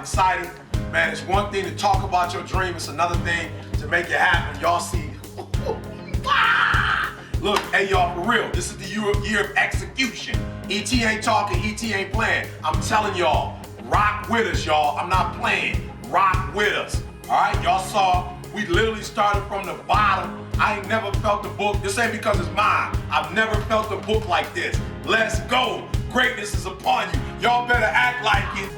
excited. Man, it's one thing to talk about your dream, it's another thing to make it happen. Y'all see, look, hey y'all, for real, this is the year of execution. ET ain't talking, ET ain't playing. I'm telling y'all, rock with us, y'all. I'm not playing, rock with us. All right, y'all saw, we literally started from the bottom. I ain't never felt the book. This ain't because it's mine. I've never felt the book like this. Let's go. Greatness is upon you. Y'all better act like it.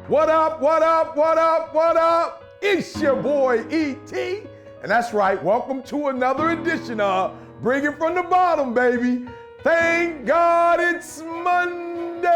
What up, what up, what up, what up? It's your boy E.T. And that's right, welcome to another edition of Bring It From the Bottom, baby. Thank God it's Monday.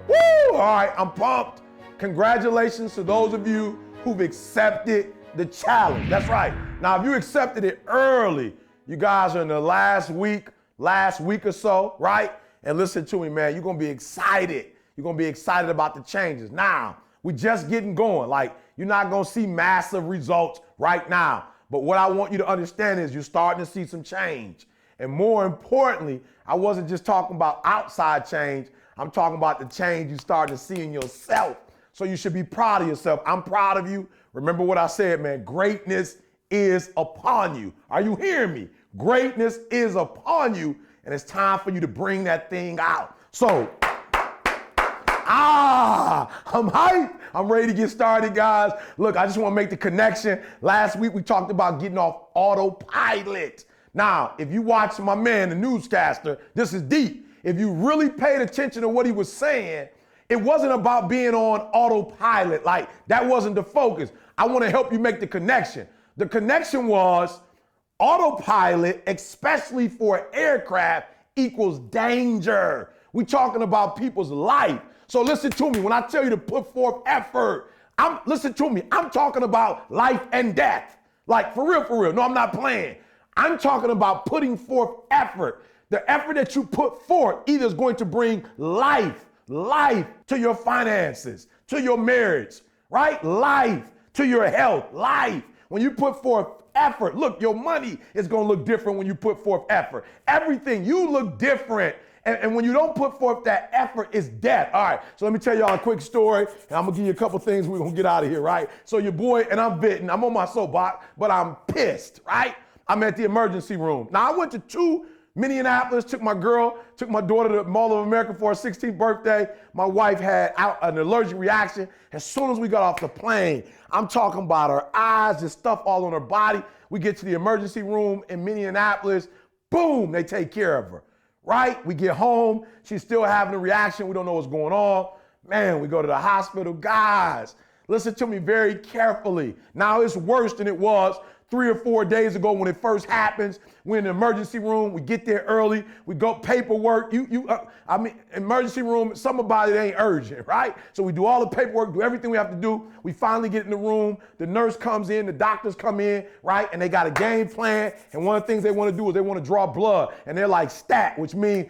Woo! All right, I'm pumped. Congratulations to those of you who've accepted the challenge. That's right. Now, if you accepted it early, you guys are in the last week or so, right? And listen to me, man, you're gonna be excited. You're gonna be excited about the changes. Now, we're just getting going. Like, you're not gonna see massive results right now. But what I want you to understand is you're starting to see some change. And more importantly, I wasn't just talking about outside change. I'm talking about the change you're starting to see in yourself. So you should be proud of yourself. I'm proud of you. Remember what I said, man. Greatness is upon you. Are you hearing me? Greatness is upon you, and it's time for you to bring that thing out. So, I'm hyped. I'm ready to get started, guys. Look, I just want to make the connection. Last week, we talked about getting off autopilot. Now, if you watch my man, the newscaster, this is deep. If you really paid attention to what he was saying, it wasn't about being on autopilot. Like, that wasn't the focus. I want to help you make the connection. The connection was autopilot, especially for an aircraft, equals danger. We're talking about people's life. So listen to me, when I tell you to put forth effort, listen to me, I'm talking about life and death. Like, for real. No, I'm not playing. I'm talking about putting forth effort. The effort that you put forth either is going to bring life to your finances, to your marriage, right? Life to your health, life. When you put forth effort, look, your money is gonna look different when you put forth effort. Everything, you look different. And when you don't put forth that effort, it's death. All right, so let me tell y'all a quick story, and I'm gonna give you a couple things we're gonna get out of here, right? So your boy, and I'm venting, I'm on my soapbox, but I'm pissed, right? I'm at the emergency room. Now, I went to Minneapolis, took my daughter to the Mall of America for her 16th birthday. My wife had an allergic reaction. As soon as we got off the plane, I'm talking about her eyes, there's stuff all on her body. We get to the emergency room in Minneapolis, boom, they take care of her. Right? We get home, she's still having a reaction, we don't know what's going on. Man, we go to the hospital. Guys, listen to me very carefully. Now it's worse than it was 3 or 4 days ago when it first happens. We're in the emergency room, we get there early, we go paperwork. Emergency room, some about it ain't urgent, right? So we do all the paperwork, do everything we have to do. We finally get in the room, the nurse comes in, the doctors come in, right? And they got a game plan. And one of the things they want to do is they want to draw blood. And they're like stat, which means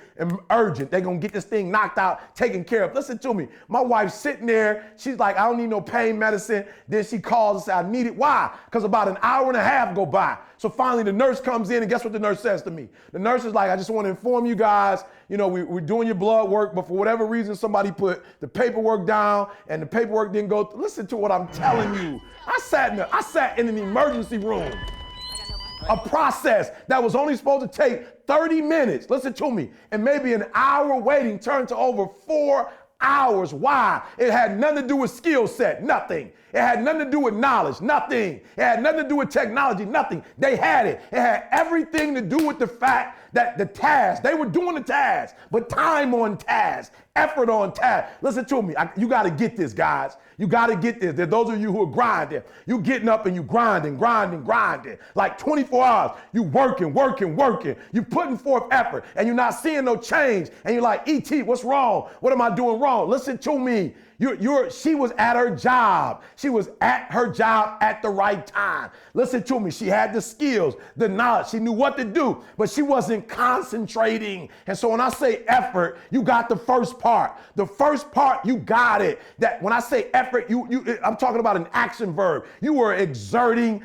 urgent. They're going to get this thing knocked out, taken care of. Listen to me. My wife's sitting there. She's like, I don't need no pain medicine. Then she calls and says, I need it. Why? Because about an hour and a half go by. So finally the nurse comes in, and guess what the nurse says to me? The nurse is like, I just want to inform you guys, we're doing your blood work, but for whatever reason, somebody put the paperwork down and the paperwork didn't go through. Listen to what I'm telling you. I sat in an emergency room. A process that was only supposed to take 30 minutes, listen to me, and maybe an hour waiting turned to over 4 hours. Why? It had nothing to do with skill set, nothing. It had nothing to do with knowledge, nothing. It had nothing to do with technology, nothing. They had it. It had everything to do with the fact that the task, they were doing the task, but time on task, effort on task. Listen to me. You got to get this, guys. You got to get this. There's those of you who are grinding. You getting up and you grinding. Like 24 hours, you working. You putting forth effort, and you're not seeing no change. And you're like, E.T., what's wrong? What am I doing wrong? Listen to me. She was at her job. She was at her job at the right time. Listen to me. She had the skills, the knowledge. She knew what to do, but she wasn't concentrating. And so when I say effort, you got the first part. The first part, you got it. That when I say effort, I'm talking about an action verb. You are exerting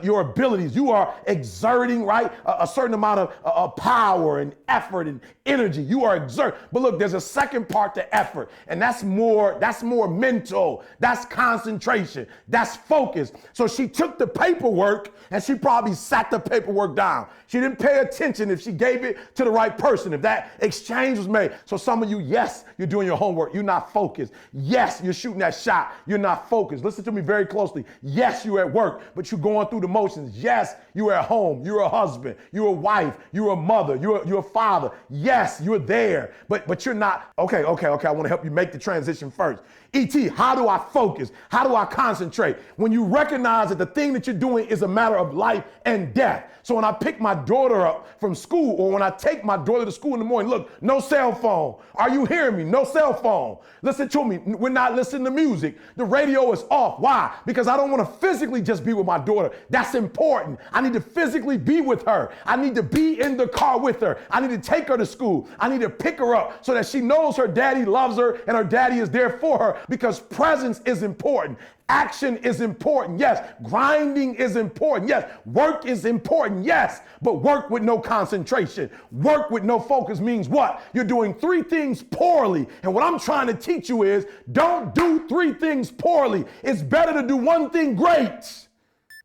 your abilities. You are exerting, right, a certain amount of power and effort and energy. You are exerting. But look, there's a second part to effort, and that's more mental. That's concentration. That's focus. So she took the paperwork and she probably sat the paperwork down. She didn't pay attention if she gave it to the right person, if that exchange was made. So some of you, yes, you're doing your homework. You're not focused. Yes, you're shooting that shot. You're not focused. Listen to me very closely. Yes, you're at work, but you're going through the motions. Yes, you're at home. You're a husband. You're a wife. You're a mother. You're a father. Yes, you're there, but you're not. Okay. I want to help you make the transition first. E.T., how do I focus? How do I concentrate? When you recognize that the thing that you're doing is a matter of life and death. So when I pick my daughter up from school, or when I take my daughter to school in the morning, look, no cell phone. Are you hearing me? No cell phone. Listen to me. We're not listening to music. The radio is off. Why? Because I don't want to physically just be with my daughter. That's important. I need to physically be with her. I need to be in the car with her. I need to take her to school. I need to pick her up so that she knows her daddy loves her and her daddy is there for her, because presence is important. Action is important, yes. Grinding is important, yes. Work is important, yes. But work with no concentration, work with no focus means what? You're doing three things poorly. And what I'm trying to teach you is, don't do three things poorly. It's better to do one thing great.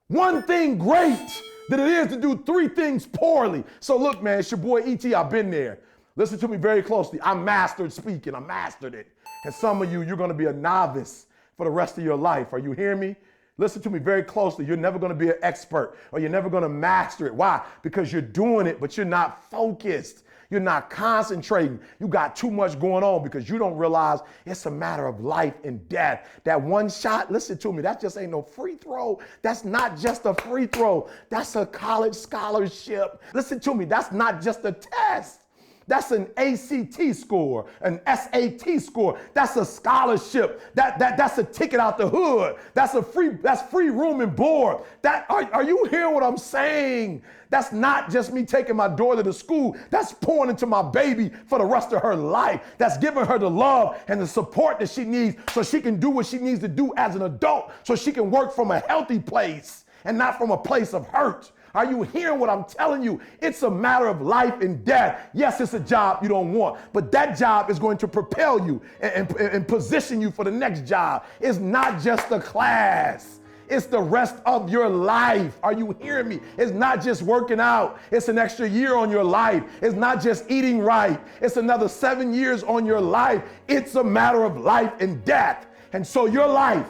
One thing great than it is to do three things poorly. So look, man, it's your boy E.T. I've been there. Listen to me very closely. I mastered speaking. I mastered it. And some of you, you're going to be a novice for the rest of your life. Are you hearing me? Listen to me very closely. You're never going to be an expert, or you're never going to master it. Why? Because you're doing it, but you're not focused. You're not concentrating. You got too much going on because you don't realize it's a matter of life and death. That one shot, listen to me, that just ain't no free throw. That's not just a free throw. That's a college scholarship. Listen to me, that's not just a test. That's an ACT score, an SAT score. That's a scholarship. That's a ticket out the hood. That's free room and board. Are you hearing what I'm saying? That's not just me taking my daughter to school. That's pouring into my baby for the rest of her life. That's giving her the love and the support that she needs so she can do what she needs to do as an adult, so she can work from a healthy place and not from a place of hurt. Are you hearing what I'm telling you? It's a matter of life and death. Yes, it's a job you don't want, but that job is going to propel you and position you for the next job. It's not just a class. It's the rest of your life. Are you hearing me? It's not just working out. It's an extra year on your life. It's not just eating right. It's another 7 years on your life. It's a matter of life and death. And so your life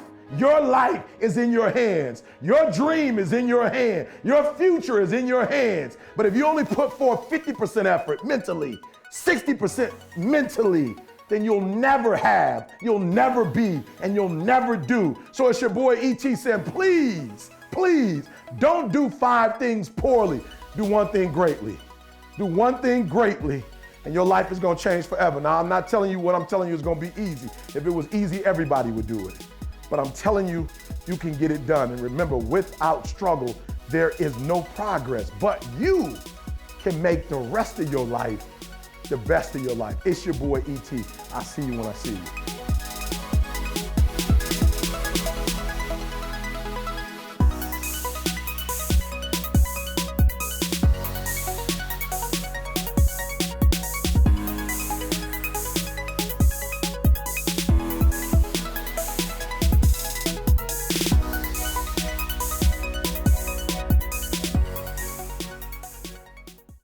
is in your hands. Your dream is in your hand. Your future is in your hands. But if you only put forth 50% effort mentally, 60% mentally, then you'll never have, you'll never be, and you'll never do. So it's your boy E.T. saying, please, don't do 5 things poorly. Do one thing greatly. Do one thing greatly, and your life is gonna change forever. Now, I'm not telling you what I'm telling you is gonna be easy. If it was easy, everybody would do it. But I'm telling you, you can get it done. And remember, without struggle, there is no progress. But you can make the rest of your life the best of your life. It's your boy E.T. I'll see you when I see you.